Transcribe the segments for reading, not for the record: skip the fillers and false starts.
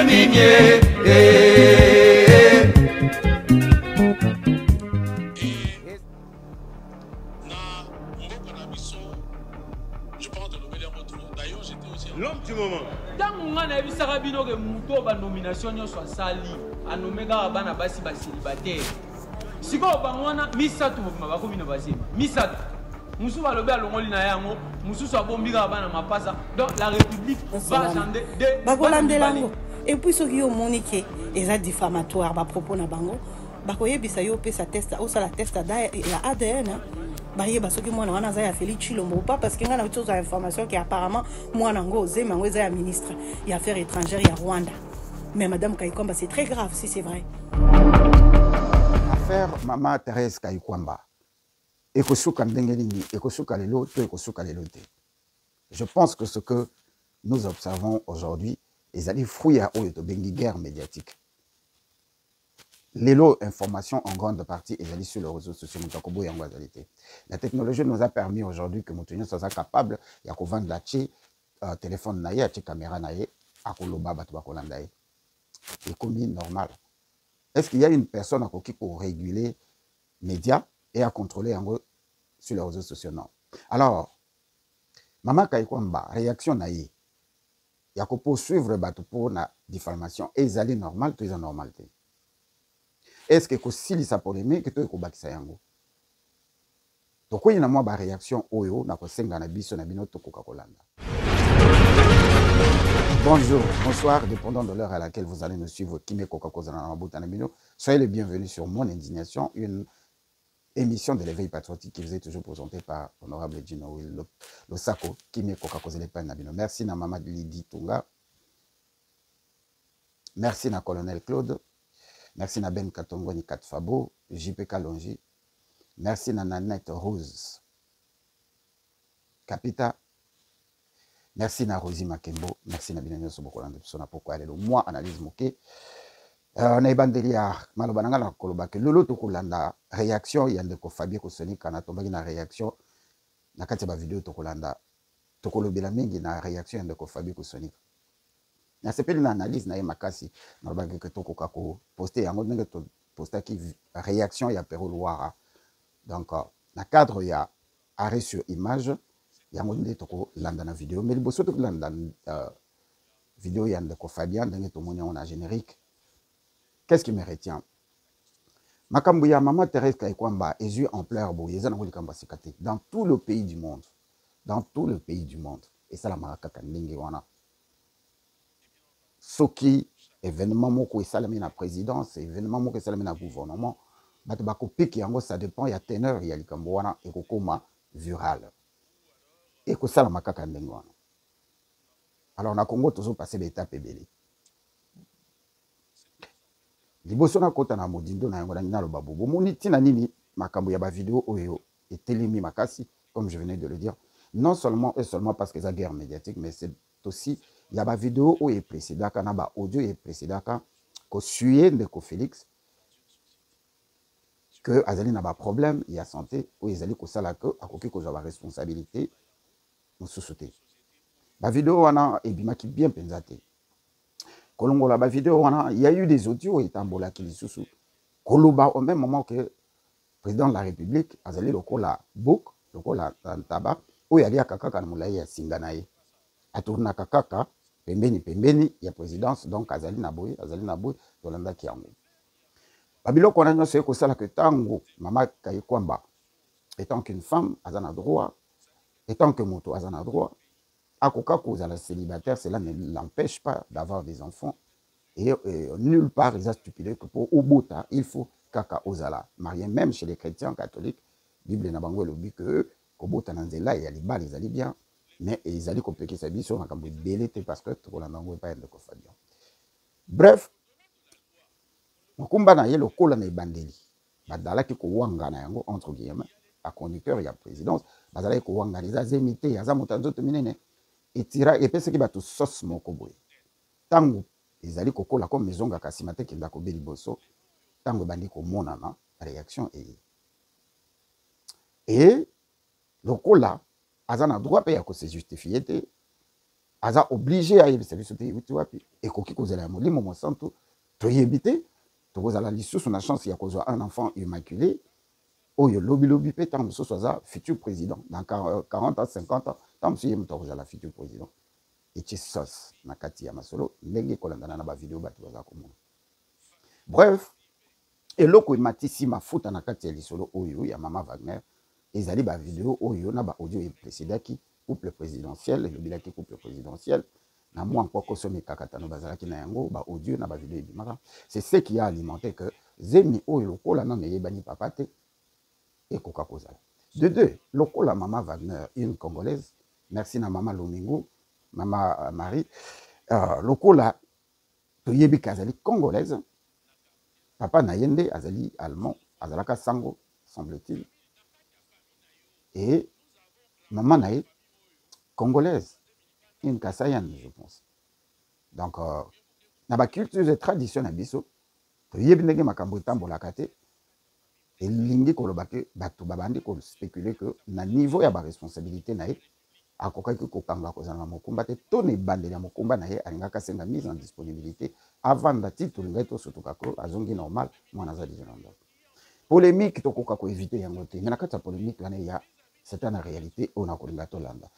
nini l'homme du moment. Tant qu'on a vu ça, rabino que muto ba nomination soit sali, a nommé bana basi ba célibataire. Si ko bangwana misatu ba ko bino basi. Misatu. Musu ba lobe alongoli na yango, musu so bombika bana mapasa. Donc la République va changer de ba kolandelango. Et puis ceux qui ont moniqué les diffamatoire ba propos na bango, ba koyebisa yo pe sa test ou ça la test la ADN. Bayeba soki mwana wana za ya Félix Chilombo pas parce que ngana autre information qui apparemment mwana ngo zema ngo za ya ministre ya affaires étrangères ya Rwanda. Mais madame Kaikwamba c'est très grave si c'est vrai. Affaire maman Thérèse Kaikwamba. Ekosuka ndenge nini, ekosuka lelo to ekosuka lelo te. Je pense que ce que nous observons aujourd'hui les alliés fruits à oyo to bengi guerre médiatique. L'élo information en grande partie est sur les réseaux sociaux. La technologie nous a permis aujourd'hui que nous soyons capables de vendre la téléphone, la caméra, à koloba batubakolanda. Et comme normal. Est-ce qu'il y a une personne qui peut réguler les médias et à contrôler sur les réseaux sociaux? Non. Alors, Maman Kaikwamba, réaction naïe. Il y a que poursuivre pour la diffamation. Et ils allaient normal, tout est normal. Est-ce que si ça polémique que tu es yango donc il y a une réaction oyo na kosenga na biso na bino to kokakolanda. Bonjour, bonsoir, dépendant de l'heure à laquelle vous allez nous suivre Kimé Coca-Cola na mabuta na bino. Soyez les bienvenus sur Mon Indignation, une émission de l'éveil patriotique qui vous est toujours présentée par honorable Gino Losako Kimé Coca-Cola les na bino. Merci na Mama Lydie Tunga. Merci na Colonel Claude. Merci na Ben Katongo ni Katfabo, JP Kalonji. Merci na Nanette Rose. Capita. Merci na Rosie Makembo. Merci na Binanyo Sobokolande Sona pourquoi aller moi analyse moké. Na ibandelia malobananga na kolobake lolo to kolanda réaction yande ko Fabien ko Sonic kana tombaki na réaction na kati ba vidéo to kolanda to kolobela mingi na réaction yande ko Fabien ko Sonic. Na sepeli na analyse na makasi na bagé que toko kako poster yango ndenge to poster qui réaction ya Pero Loira donc na cadre ya arrêt sur image yango ndenge toko landa na vidéo mais liboso to landa vidéo ya ndeko Fabien ndenge to moni on a générique. Qu'est-ce qui me retient? Makambu ya Maman Thérèse Kaikwamba est yeux en pleurs boyeza na kolikamba sikate dans tout le pays du monde, dans tout le pays du monde et ça la maraka ndenge wana. Soki événement moko esalami na présidence, événement moko esalami na gouvernement, bato bakopiki yango ça dépend ya teneur ya likambo wana ekokoma viral. Ekosala makaka ndenge wana. Alors na Congo toujours passer l'étape ebele. Liboso na kota na modindo na yango na nalo babobo moni tina nini makambo ya ba vidéo oyo etelemi makasi comme je venais de le dire. Non seulement et seulement parce que c'est la guerre médiatique mais c'est aussi il y a des vidéos où il est précédent, il y a des audio qui est précédent, que suye de Félix, que Azali n'a pas de problème, il y a santé, où Azali ko sala que à côté que j'avais responsabilité, nous sous-sauter. La vidéo wana ebima qui bien pensate. Kolongo la vidéo wana, il y a eu des audios et tambola qui les sous-sous. Koloba au même moment que le président de la République, Azali lokola book, lokola tabac, où il y a des kaka kanmula ya singanaye. A tourna kaka pembeni ya présidence donc azali na boy tolanda kiango babilo kona nyoso ko sala que tango Maman Kaikwamba étant qu'une femme azana droit étant que moto azana droit akoka ko zala célibataire cela ne l'empêche pas d'avoir des enfants et nulle part ils ont stipulé que pour obota il faut kaka ozala marié même chez les chrétiens catholiques bible na bango lobi que kobota na nzela ya libala ezali bien. Mais ils allaient compliquer sa vie sur un camp de parce que tout le monde pas de Fabien. Bref, Makumba na yelo kola na bandeli. Badala ki ko wanga na yango entre guillemets à conducteur ya présidence, badala ko wanga les azemité ya za motanzo to minene et tira et pese ki batu sos moko boy. Tango ils allaient kokola comme maison ga kasimate ki ndako beli boso. Tango bandi ko mona na réaction et le kola azana droit pe ya ko se justifier te aza obligé ayebisa biso te euti wapi ekoki kozala ya molimo mosantu toyebi te tokozala lisusu na chance ya kozwa un enfant immaculé oyo lobi pe ntango mosusu aza futur président dans 40 ans 50 ans ntango mosusu ye moto akozala futur président etie sauce na kati ya masolo ndenge ekolandana na bavideo bato baza komona. Bref, eloko ematisi mafuta na kati ya lisolo oyo ya mama Wagner ezali bavideo oyo na baaudio epresidaki couple présidentiel elobelaki couple présidentiel na mwa mpoko so mikakatano bazalaki na yango baaudio na bavideo ebimaka. C'est ce qui a alimenté que zemi oyo lokola nano eyebani papa te ekoka kozala. De deux, lokola mama Wagner, une congolaise, merci na mama Lomingo, mama Marie, lokola toyebi kazali congolaise, papa Nayende azali allemand, azalaka sango, semble-t-il, et maman Naye, congolaise, une Kassayane, je pense. Donc, na ba culture et tradition na biso, toyebi ndenge makambo etambolaka te, elingi koloba ke bato babandi ko spéculer que na niveau ya ba responsabilité na ye akokaki kokanga kozala na mokumba te to ne bandeli ya mokumba na ye alingaka senga mise en disponibilité avant ndati tolingai tosutuka ko azongi normal mwana aza déjà na ndako. Polémique tokoka ko éviter yango te mais na kati ya polémique wana ya c'est une réalité on a kolinga tolanda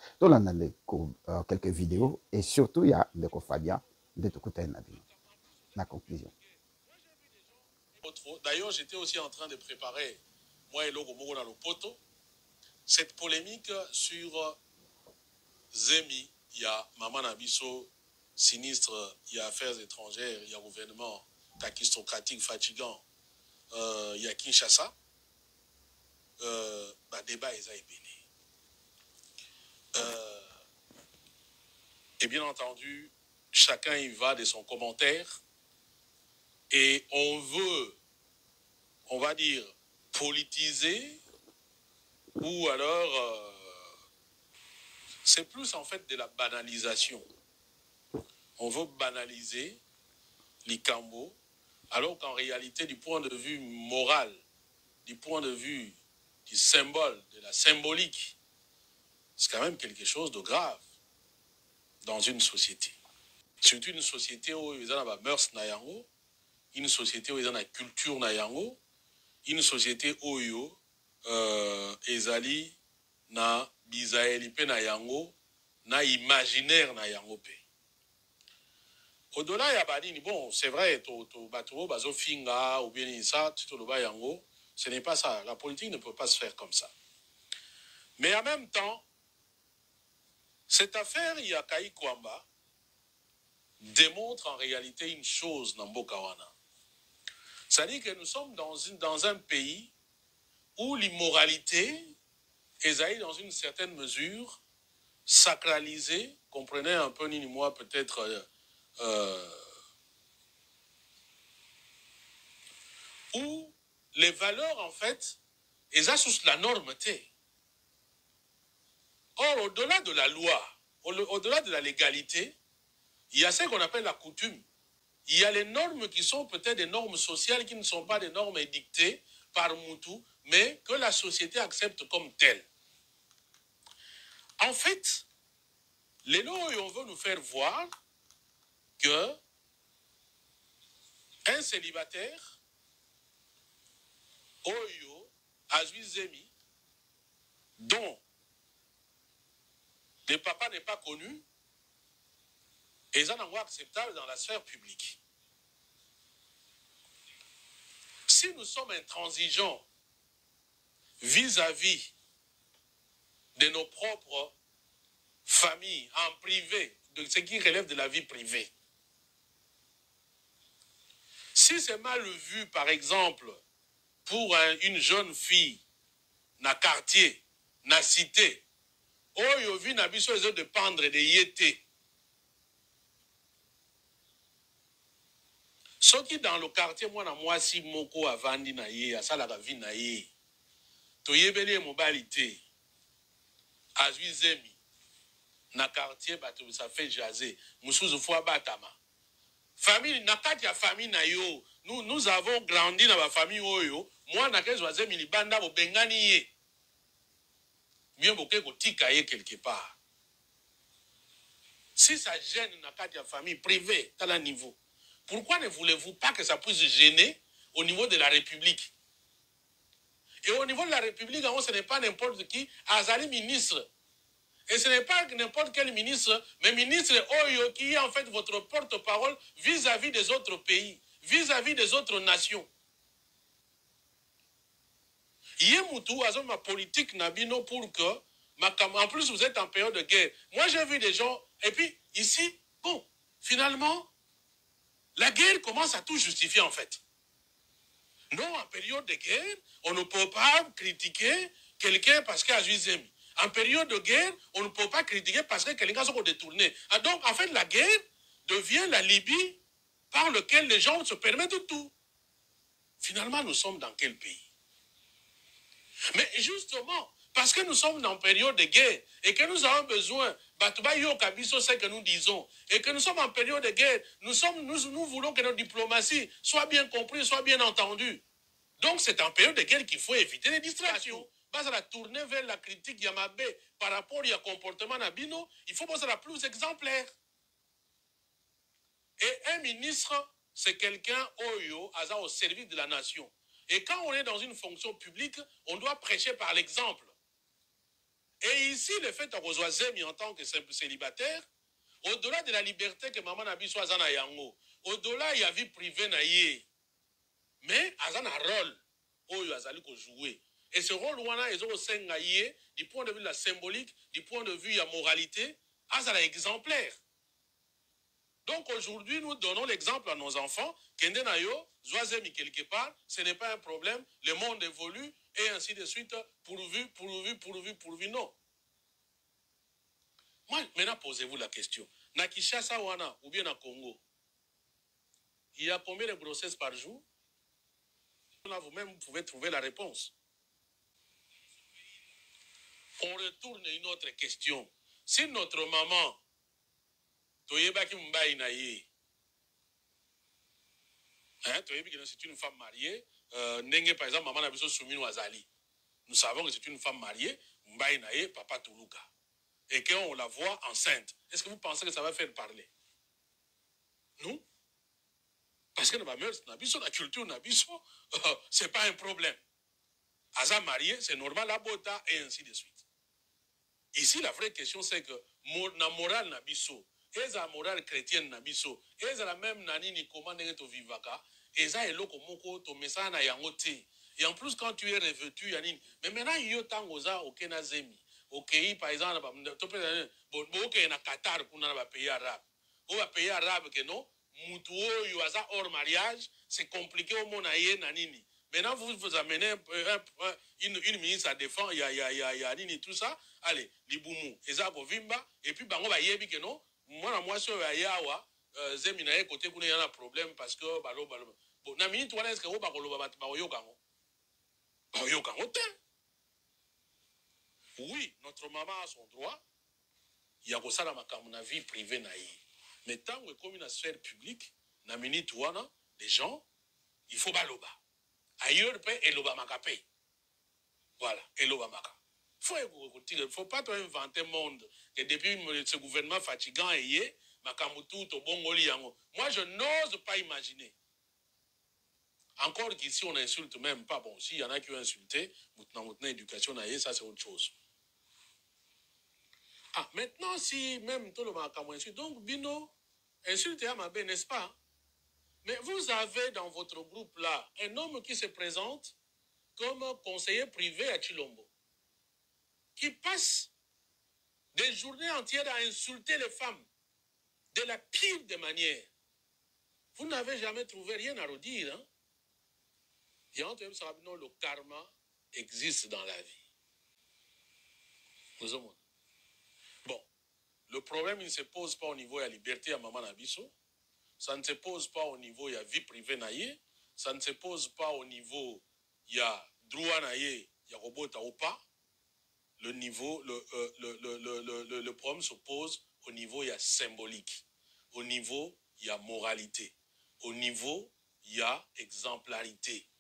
quelques vidéos et surtout il y a ndeko Fabien de tokuta na bino na conclusion. D'ailleurs, j'étais aussi en train de préparer, moi et Logo Mogo dans le poteau, cette polémique sur Zemi, il y a Maman Nabiso, sinistre, il y a affaires étrangères, il y a gouvernement kakistocratique fatigant, il y a Kinshasa, débat est ébélé. Et bien entendu, chacun y va de son commentaire. Et on veut, on va dire, politiser, ou alors, c'est plus en fait de la banalisation. On veut banaliser l'Ikambo, alors qu'en réalité, du point de vue moral, du point de vue du symbole, de la symbolique, c'est quand même quelque chose de grave dans une société. Surtout une société où ils ont la mœurs nayango, une société où ils ont la culture nayango, une société où ezali na bizaeli pe nayango, na imaginaire nayango pe. Au-delà ya badini, bon, c'est vrai, bato bazo finga ou bien ça, tout le bayango, ce n'est pas ça. La politique ne peut pas se faire comme ça. Mais en même temps, cette affaire Yakaï Kwamba démontre en réalité une chose dans Bokawana. C'est-à-dire que nous sommes dans un pays où l'immoralité est dans une certaine mesure sacralisée, comprenez un peu ni moi peut-être où les valeurs en fait elles sous la normeté. Or, au-delà de la loi, au-delà de la légalité, il y a ce qu'on appelle la coutume. Il y a les normes qui sont peut-être des normes sociales qui ne sont pas des normes édictées par Moutou, mais que la société accepte comme telles. En fait, les lois, on veut nous faire voir que un célibataire, Oyo, Azuizemi, dont le papa n'est pas connu, et ça n'est pas acceptable dans la sphère publique. Si nous sommes intransigeants vis-à-vis de nos propres familles en privé, de ce qui relève de la vie privée, si c'est mal vu, par exemple, pour une jeune fille, na quartier, na cité, oyo vi na biso ezo dépendre de yété. Ce qui dans le quartier, moi, na si moko avandi na ye, asala la vie na ye, to yebele mobilité, Azuizemi, na quartier, bato ça fait jaser, musuzu fois batama. Famille, na kati ya famille na yo, nous avons grandi dans la famille oyo, moi na kezo Azemi libanda bo bengani ye. Bien boke ko tika ye quelque part. Si ça gêne la famille privée, à un niveau, pourquoi ne voulez-vous pas que ça puisse gêner au niveau de la République? Et au niveau de la République, ce n'est pas n'importe qui, Azali ministre. Et ce n'est pas n'importe quel ministre, mais ministre Oyo qui est en fait votre porte-parole vis-à-vis des autres pays, vis-à-vis des autres nations. Yemoutou a ma politique nabino pour que, en plus vous êtes en période de guerre. Moi j'ai vu des gens, et puis ici, bon, finalement, la guerre commence à tout justifier en fait. Non, en période de guerre, on ne peut pas critiquer quelqu'un parce qu'il a joué. En période de guerre, on ne peut pas critiquer parce que quelqu'un s'est détourné. Donc, en fait, la guerre devient la Libye par laquelle les gens se permettent tout. Finalement, nous sommes dans quel pays? Mais justement, parce que nous sommes en période de guerre et que nous avons besoin, c'est que nous disons, et que nous sommes en période de guerre, nous voulons que notre diplomatie soit bien comprise, soit bien entendue. Donc, c'est en période de guerre qu'il faut éviter les distractions. Basa la tourner vers la critique Yamabe par rapport au comportement Nabino, il faut passer la plus exemplaire. Et un ministre, c'est quelqu'un au service de la nation. Et quand on est dans une fonction publique, on doit prêcher par l'exemple. Et ici, le fait que en tant que célibataire, au-delà de la liberté que maman Nabi soit Zana Yango, au-delà, il y a vie privée naïe. Mais Azana rôle, Oyo Azali ko jouer. Et ce rôle du point de vue de la symbolique, du point de vue de la moralité, Azala exemplaire. Donc aujourd'hui, nous donnons l'exemple à nos enfants, Kende Nayo, Zoazemi quelque part, ce n'est pas un problème, le monde évolue, et ainsi de suite, pourvu, non. Moi, maintenant, posez-vous la question. Na Kinshasa Wana, ou bien na Congo, il y a combien de grossesses par jour? Là, vous-même, vous pouvez trouver la réponse. On retourne à une autre question. Si notre maman, c'est une femme mariée, par exemple, maman a besoin de Wazali. Nous savons que c'est une femme mariée, Papa Toulouka. Et qu'on la voit enceinte. Est-ce que vous pensez que ça va faire parler? Non? Parce que dans la culture, ce n'est pas un problème. Aza marié, c'est normal, la bota, et ainsi de suite. Ici, la vraie question, c'est que la morale nabiso, et la morale chrétienne nabiso, et la même nani ni commande to vivaka, et ça est là comme to message na yangote. Et en plus, quand tu es revêtu, yanine, mais maintenant, il y a tant goza au Kenazemi, au pays, par exemple, au Qatar, pour un pays arabe. Au pays arabe, que non, mutuo, yoaza hors mariage, c'est compliqué au monde nanini. Maintenant, vous amenez une ministre à défendre, il y a Nini, tout ça. Allez, Liboumou, Ezako Vimba, et puis Bango va yebi que non. Moi, sur Yawa, Zemina, côté qu'on a un problème parce que, bon, na minute, voilà, est-ce que vous oui, notre maman a son droit. Il y a ça dans ma vie privée. Mais tant que comme une sphère publique, na minute, les gens, il faut baloba. Ailleurs, Eloba Makapé. Voilà, Eloba Maka. Il ne faut pas inventer le monde. Que depuis ce gouvernement fatigant, moi, je n'ose pas imaginer. Encore qu'ici, on n'insulte même pas. Bon, s'il y en a qui ont insulté, l'éducation, ça c'est autre chose. Ah, maintenant, si même tout le monde a insulté, donc, Bino, insulte à ma belle, n'est-ce pas? Mais vous avez dans votre groupe-là un homme qui se présente comme conseiller privé à Chilombo, qui passe des journées entières à insulter les femmes de la pire des manières. Vous n'avez jamais trouvé rien à redire. Hein? Le karma existe dans la vie. Bon, le problème, il ne se pose pas au niveau de la liberté à Maman Nabiso. Ça ne se pose pas au niveau de la vie privée naïe. Ça ne se pose pas au niveau il y a droit naïe, il y a robot ou pas. Le problème se pose au niveau il y a symbolique. Au niveau il y a moralité. Au niveau il y a exemplarité.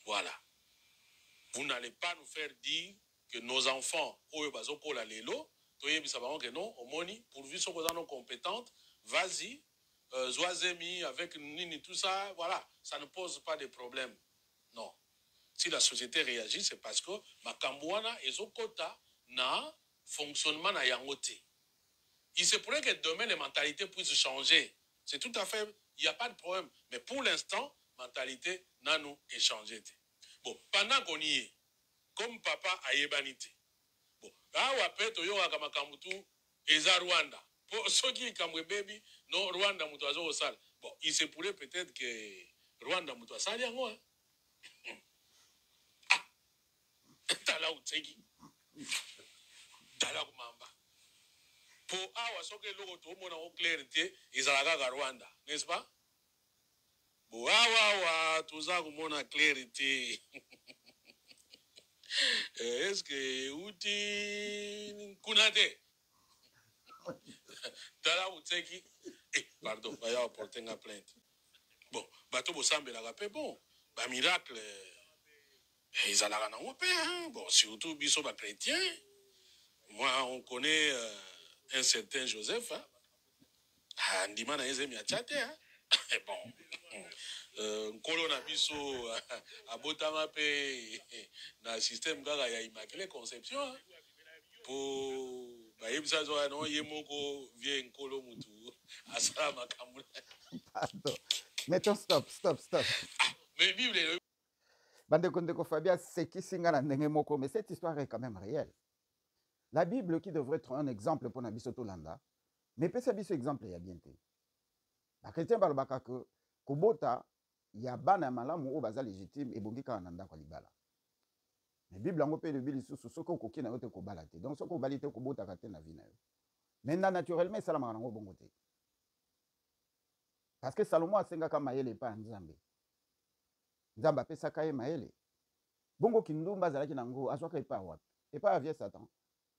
Voilà. Vous n'allez pas nous faire dire que nos enfants, toyebisa bango que non, omoni, pourvu ce qu'on a non compétente, vas-y, Zoazemi avec Nini, tout ça, voilà, ça ne pose pas de problème. Non. Si la société réagit, c'est parce que Makambouana et Zokota na fonctionnement na yangote. Il se pourrait que demain les mentalités puissent changer. C'est tout à fait, il n'y a pas de problème. Mais pour l'instant, mentalité n'a nous échangé. Bon, pendant qu'on y est, comme papa a yebanité. Bon, là où après Toyo Akamakambutu eza Rwanda. Pour ceux qui kamwe baby, non Rwanda mutuazo au sal. Bon, il se pourrait peut-être que Rwanda mutuazo yango hein. Ah, tala utegi. Tala kumamba. Pour awa soke logo to mona o clarité, izalaka Rwanda, n'est-ce pas? Bon, awa tuza kumona clarité. Est-ce que uti kunate? Tala uteki. Pardon, va y apporter une plainte. Bon, bateau bosambe la rapé bon, bah miracle, ils allaient en Europe, hein. Bon, surtout biso ba chrétien. Moi, on connaît un certain Joseph, hein. Ah, ndima na yeze miachate, hein. Bon, nkolo na biso abotama pe na système gaga ya Immaculée Conception, hein. Pour bayebisa zo no yemoko vie nkolo mutu asala makamula. Pardon. Mettons stop. Mais Bible Bandeko Fabia, c'est qui singa ndenge moko, mais cette histoire est quand même réelle. La Bible qui devrait être un exemple pour Nabiso Tolanda, mais peut être un exemple il y a bien été. Les chrétiens balobaka que Kobota ya bana malamu o baza légitime et bongi ka nanda ko libala. Mais Bible ngo pe le Bible sous soko ko kina yote ko balate. Donc soko balite ko bota ka te na vie na yo. Maintenant naturellement ça la mango bongo te. Parce que Salomon a senga ka mayele pa nzambe. Nzamba pesa ka ye mayele. Bongo kindumba zalaki nango azwaka epa wapi? Epa avie Satan.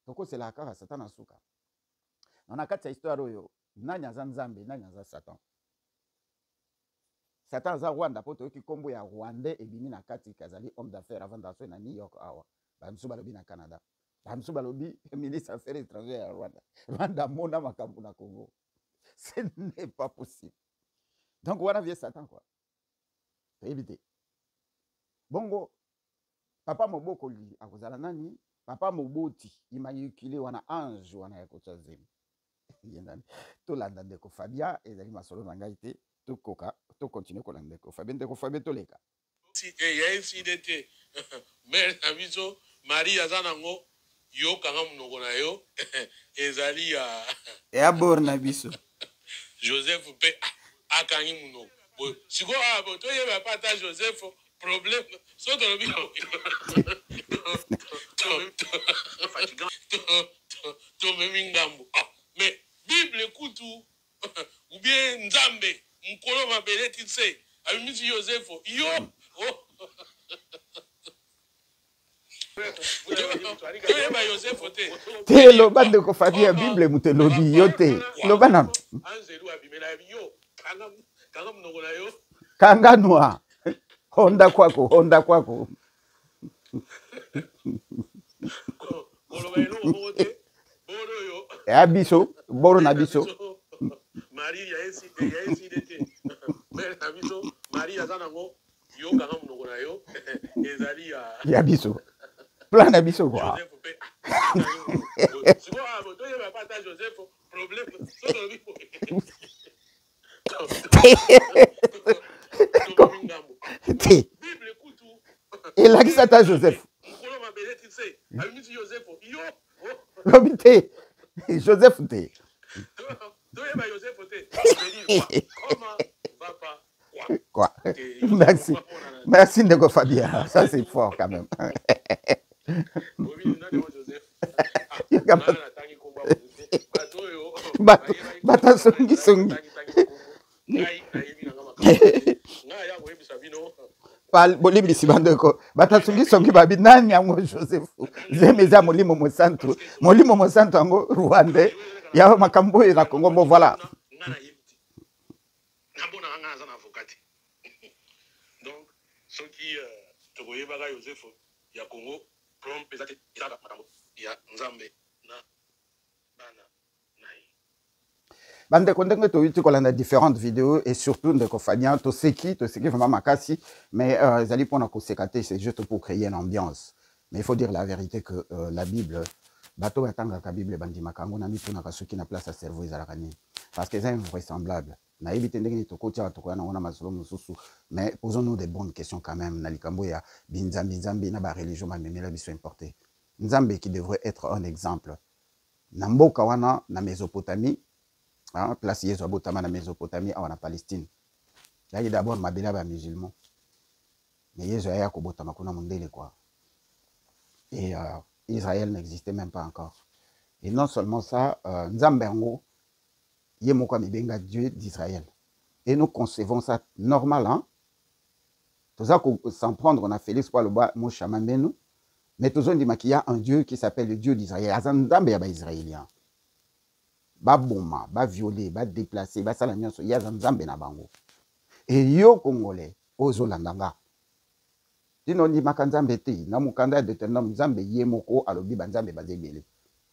Toko c'est la kaka Satan asuka. On a quatre histoire oyo. Nanya za nzambe, nanya za Satan. Satan za Rwanda poto ki kombo ya Rwandais et bimi na kati kazali homme d'affaires avant d'asseoir na New York awa. Ba msu balobi na Canada. Ba msu balobi ministre affaires étrangères ya Rwanda. Rwanda mona makambu na Congo. Ce n'est pas possible. Donc wana vie Satan quoi. Faut éviter. Bongo papa moboko li akozala nani? Papa moboti immaculé wana ange wana ya kochazemi. Yendani. To landa ndeko Fabia ezali masolo na ngai te. To koka, to continue kolanda ndeko Fabia ndeko Fabia to leka. Si ya incidente mère abiso Maria zanango yo kanga mnogo na yo ezali ya bor na biso Joseph pe akangi mnogo. Bo siko abo to yeba pata Joseph problème so to lobi to memingambo. Mais Bible kutu ou bien Nzambe mkolo mabele tise abimisi Joseph yo te lo bande ko Fabia Bible mutelobi yote lo bana anzelu abimela yo kanga mnogo na yo kanga noa honda kwako abiso boro na biso Maria yaesi mère na biso Maria zanango yo kanga mnogo na yo ezali ya biso plan na biso quoi siko abo to yeba pata Joseph problème so to bipo Bible kutu elakisa ta Joseph mkolo mabele tise abimisi Joseph yo lobi te Joseph te comment va pas quoi. Merci Ndeko Fabia, ça c'est fort quand même. Bata songi pal bolimi sibandeko bata songi babi nani yango Joseph zemeza molimo mosantu yango Rwandais ya makambo ya Congo mo voilà. Donc ceux qui te voyaient baga Joseph ya Congo prompt pesate izaka makambo ya Nzambe na Bande condamné to a différentes vidéos et surtout de Kofania, to ce qui vraiment makasi, mais ils allaient pour nous c'est juste pour créer une ambiance. Mais il faut dire la vérité que la Bible, bateau attendre la Bible bandi makango na mitu na kasuki na place à cerveau izalakani parce que c'est invraisemblable. Na éviter ndenge to kotia to kana ona masolo mususu, mais posons-nous des bonnes questions quand même na likambo ya binzambi na ba religion ma memela biso importé. Nzambe qui devrait être un exemple. Na mboka wana na Mésopotamie. Hein, place Yesu abotama na Mésopotamie en Palestine. Là, il y a d'abord Mabela musulman. Mais Yesu a kobotama kuna mondele quoi. Et Israël n'existait même pas encore. Et non seulement ça, Nzambengo, Yemoko Mibenga, Dieu d'Israël. Et nous concevons ça normal, hein. Tout ça, sans prendre, on a Félix Poaloba, Moshamamenu. Mais tout ça, on dit qu'il y a un Dieu qui s'appelle le Dieu d'Israël. Azandambe ya ba Israélien. Ba boma, ba violé, ba déplacé, ba salamion, il y a Nzambe na bango. Et yo Congolais, ozo landanga. Dino ni makanzambe te, na mukanda de tenom Nzambe yemoko alobi banzambe bazebele.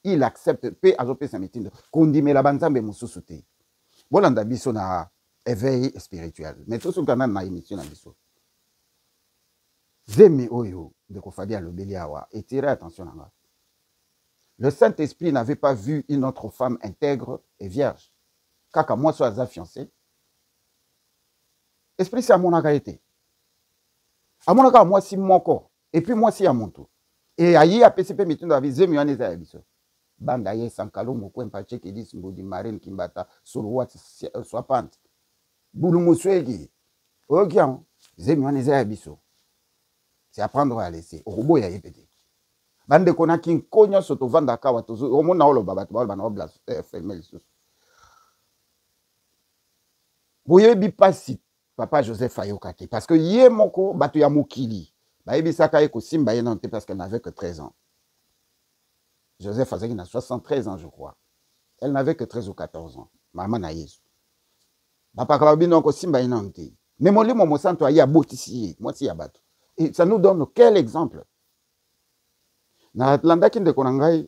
Il accepte pe azope sa mitindo. Kondime la banzambe mususu te. Bolanda biso na éveil spirituel. Mais tout ce qu'on a na émission na biso. Zemi oyo de Kofadi alobeli awa et tirez attention nanga. Le Saint-Esprit n'avait pas vu une autre femme intègre et vierge. Kaka moi sois fiancé. Esprit c'est à mon agaïté. À mon agaïté, moi si mon corps. Et puis moi si à mon tour. Et aïe a PCP mitindo avi zemi ane za yabiso. Banda ye sankalo moko empache ki dis ngodi marine kimbata sur what soit pante. Boulou moussouegi. Ogian. Zemi ane za yabiso. C'est à prendre à laisser. Au robot ya yepete. Bande kona kin konyo soto vanda kawa tozo omona olo babatu bal bana obla femelle sus. Boyebi pasi papa Joseph Ayokate parce que yé moko batu ya mokili. Bayebi saka eko simba ye nante parce qu'elle n'avait que 13 ans. Joseph Azeki n'a 73 ans je crois. Elle n'avait que 13 ou 14 ans. Maman na Yesu. Papa kabino ko simba ye nante. Mais mon limo mo santo ya botisi moi si ya batu. Et ça nous donne quel exemple? Na Atlanta kinde konangai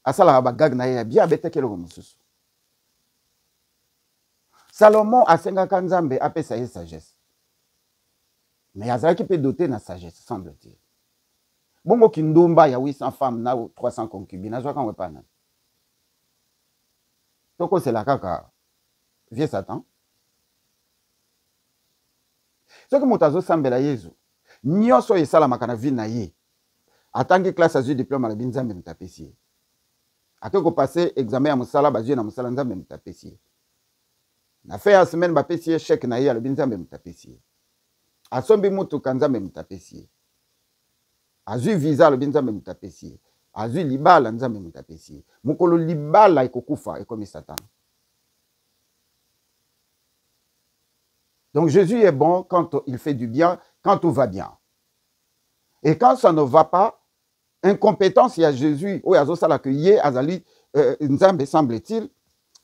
asala bagag na ya bien betekelo mususu. Salomon asenga kanzambe apesa ye sagesse. Mais azaki peut doter na sagesse semble-t-il. Bongo kindomba ya 800 femmes na 300 concubines azwa kan wepana. Toko c'est la kaka vieux Satan. Ce que motazo sambela Yesu nyonso esalamaka na vie na ye atangi classe azwi diplôme ala binzambe mutapesi ake ko passer examen ya musala bazwi na musala nzambe mutapesi na fait ya semaine bapesi ye chèque na ye ala binzambe mutapesi asombi mutuka nzambe mutapesi azwi visa ala binzambe mutapesi azwi libala nzambe mutapesi mukolo libala ekokufa ekomi Satan. Donc Jésus est bon quand il fait du bien, quand tout va bien. Et quand ça ne va pas, incompétence, il y a Jésus, ou Azosala que Yé Azali, Nzambe semble-t-il,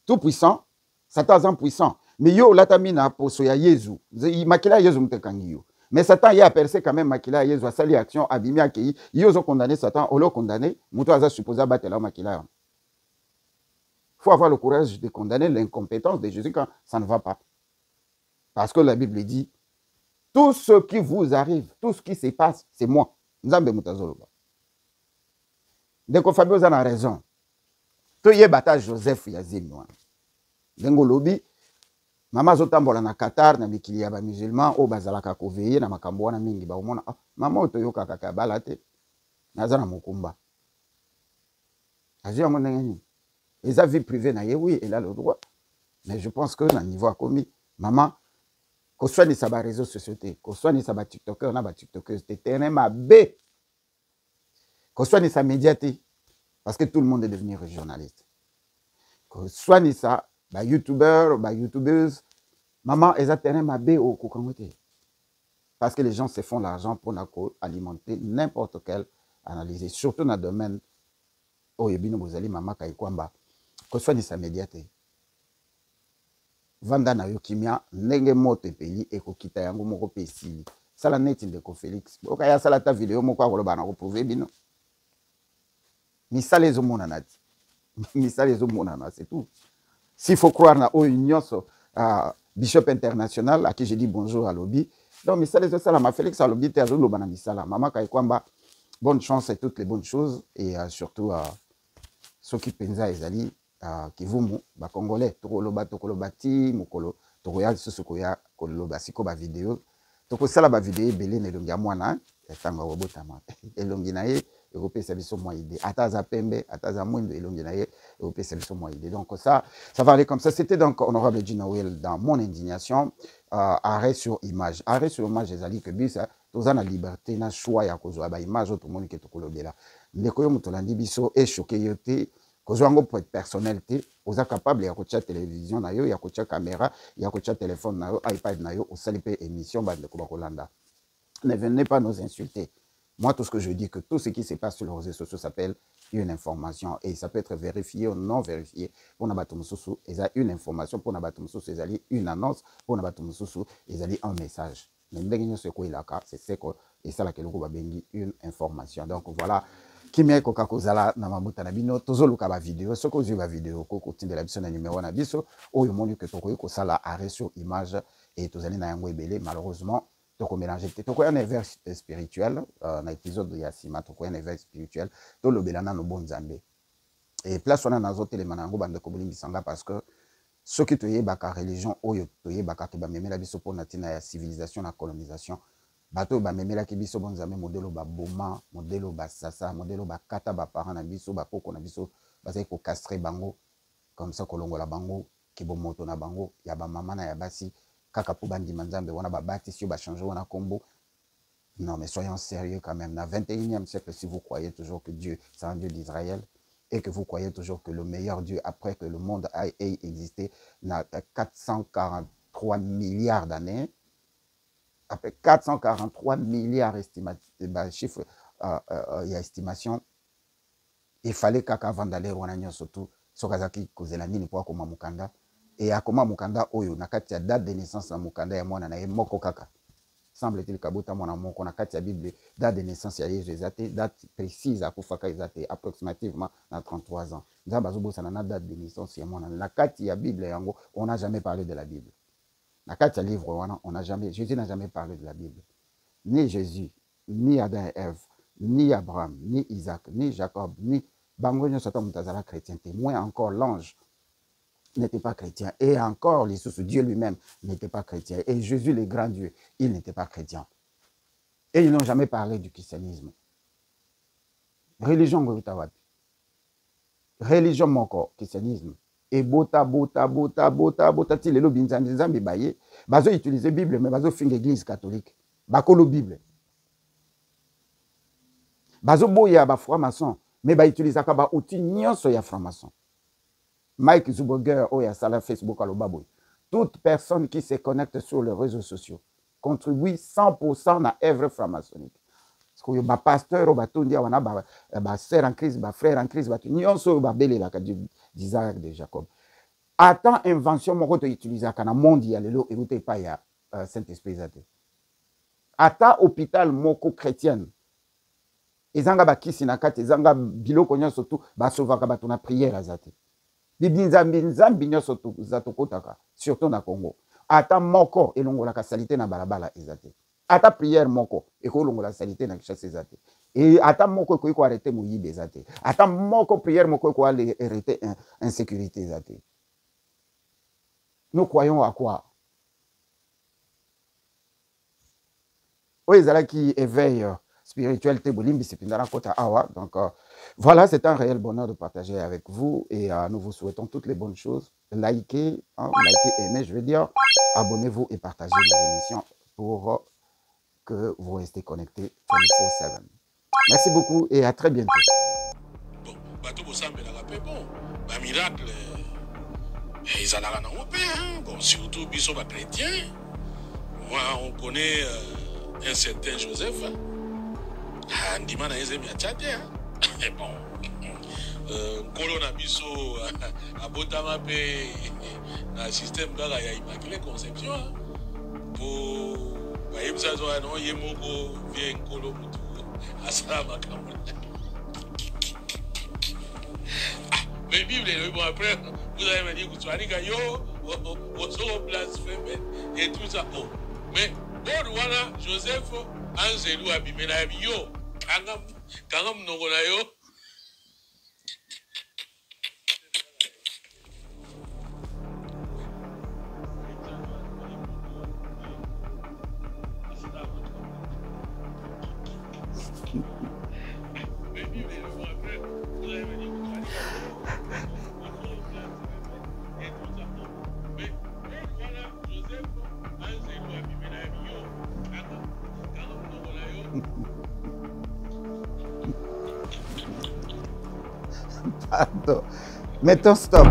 tout puissant, Satan puissant. Mais yo latamina pour soya Yesu, makila Yesu mtekangiyo. Mais Satan y a percé quand même makila Yesu, a sali action, abimi akei, yo condamné Satan, ou lo condamné, mouto aza supposé battre la makila. Il faut avoir le courage de condamner l'incompétence de Jésus quand ça ne va pas. Parce que la Bible dit, tout ce qui vous arrive, tout ce qui se passe, c'est moi. Nzambe mutazoloba. Deko Fabio a raison. To ye bata Joseph yazemi wana. Dengo lobi, mama zotambola na Qatar na mikili ya ba musulman o bazalaka ko veiller na makambo wana mingi ba omona mama otoyoka kaka balate. Nazana mokumba. Aji amona ngani. Eza vie privée na ye oui, elle a le droit. Mais je pense que na niveau a commis maman qu'on soit ni sa réseaux sociaux, qu'on soit ni sa TikToker, on a ba TikToker, c'était terrain ma B. Qu'on soit ni sa médiaté, parce que tout le monde est devenu journaliste. Qu'on soit ni sa ba YouTuber, ba YouTubeuse, maman, ils ont terrain ma B au Kokangote. Parce que les gens se font l'argent pour alimenter n'importe quelle analyse, surtout dans le domaine où il y a bozali maman Kaikwamba. Qu'on soit ni sa médiaté. Vanda na yokimia ndenge moto epeli ekokita yango moko pesili sala neti ndeko Félix oka ya sala ta vidéo moko akoloba na ko prouver bino misala ezomona nati misala ezomonana, c'est tout. S'il faut croire na union Bishop International, à qui je dis bonjour à Lobby. Donc, misala ezosala ma Félix à Lobby, te azoloba na misala. Maman Kaikwamba, bonne chance et toutes les bonnes choses. Et surtout, ceux qui pensa ezali, qui vous, ba Congolais, tokoloba ti, mokolo, tokoya sosokoya koloba siko ba vidéo. Tokosala ba vidéo belé nelongi ya mwana, etanga wobotama. Elongi na ye, européen biso moi idée. Ataza pembe, ataza mwindo elongi na ye, européen biso moi idée. Donc ça va aller comme ça. C'était donc honorable Jinawel dans mon indignation. Arrêt sur image. Arrêt sur image, ezali que bisa, toza na liberté na choix ya kozwa ba image autre monde ke tokolobela. Ndeko yo mutolandi biso e choqué yote. Kozwango pour être personnalité, vous êtes capable de faire télévision, de faire caméra, de faire téléphone, de iPad, de faire émission, ne venez pas nous insulter. Moi, tout ce que je dis, que tout ce qui se passe sur les réseaux sociaux s'appelle une information et ça peut être vérifié ou non vérifié. Pour Nabatumsusu, il y a une information, pour Nabatumsusu, il y a une annonce, pour Nabatumsusu, il y a un message. Mais c'est ce que et ça là que une information. Donc voilà. Kimia koka kozala na mabuta na bino tozoluka ba vidéo soko ozwi ba vidéo ko kotindela biso na numéro na biso oyo moni que tokoyi kosala arrêt sur image et tozali na yango ebele malheureusement toko mélanger te toko un vers spirituel na épisode ya sima toko un vers spirituel to lobelana no bonzambe et place wana nazo telema nango bande ko bolimbisanga parce que ceux qui toyebaka religion oyo toyebaka to ba memela biso pona tina ya civilisation na colonisation bato ba memela ki biso bonzambe modelo ba boma modelo ba sasa modelo ba kata ba parents na biso ba poko na biso bazai ko castrer bango comme ça kolongola bango ki bo moto na bango ya ba mama na ya basi kaka po bandi manzambe wana ba bâtissio ba changer wana combo. Non mais soyons sérieux quand même. Na 21e siècle, si vous croyez toujours que Dieu c'est un Dieu d'Israël et que vous croyez toujours que le meilleur Dieu après que le monde ait existé n'a 443 milliards d'années. Après 443 milliards chiffre, il y a estimation. Il fallait qu'avant d'aller au Rwanda, surtout, Sokazaki kozela nini pour akoma mukanda. Et akoma mukanda oyo, nakati ya date de naissance na mukanda ya mwana na ye moko kaka. Semble-t-il kabuta mwana moko nakati ya Bible, date de naissance ya Yesu ezate, date précise akufaka ezate, approximativement na 33 ans. Nzamba zobosa na date de naissance ya mwana. Nakati ya Bible yango, on n'a jamais parlé de la Bible. Dans quatre livres, Jésus n'a jamais parlé de la Bible. Ni Jésus, ni Adam et Ève, ni Abraham, ni Isaac, ni Jacob, ni Bangonio Sotom Mutazala chrétien. Moins encore, l'ange n'était pas chrétien. Et encore, Dieu lui-même n'était pas chrétien. Et Jésus, le grand Dieu, il n'était pas chrétien. Et ils n'ont jamais parlé du christianisme. Religion, religion, mon corps, christianisme. Et bota ti lelo binzambi baye bazo utiliser Bible mais bazo finga église catholique bakolo Bible bazo boya ba franc-maçon mais ba utiliser ka ba outil nyonso ya franc-maçon. Mike Zuberger ou ya sala Facebook alobaboy. Toute personne qui se connecte sur les réseaux sociaux contribue 100% na œuvre franc-maçonnique. Parce que ba pasteur ou ba tondia wana ba sœur en Christ, ba frère en Christ, ba nyonso ba belela ka d'Isaac de Jacob. Attends invention moko to utiliser kana monde ya lelo et pas ya Saint-Esprit zate. Attends hôpital moko chrétienne. Ezanga ba kisi na kati ezanga biloko nyonso tu ba sauvaka bato na prière zate. Nzambi nyonso tu zato kotaka surtout na Congo. Attends moko elongola ka salité na balabala ezate. Ata prière moko ekolongola salité na kishasa ezate. Et ata moko ko arrêter moyibe ezate. Ata moko prière moko ko arrêter insécurité ezate. Nous croyons à quoi? Oui, c'est qui éveille spirituel. Donc voilà, c'est un réel bonheur de partager avec vous et nous vous souhaitons toutes les bonnes choses. Likez, likez, aimez, je veux dire, abonnez-vous et partagez nos émissions pour que vous restez connectés 24/7. Merci beaucoup et à très bientôt. Bon, bateau pour ça, mais bon, un miracle. Ils en ont un peu, bon, surtout Bissot chrétien. Moi, on connaît un certain Joseph. Andima na yeze miachate. Bon, Colonna Bissot a botama pe na système gaga ya Immaculée Conception. Pour voyez ça toi non yemoko vient Colo mutu asala makambo. Mais Bible, bon, après, vous allez me dire que tu as dit que yo, au blasphème et tout ça. Oh. Mais, bon, voilà, Joseph, Angelou, Abimena, yo, Kangam Nogona yo. Pardon. Mettons stop.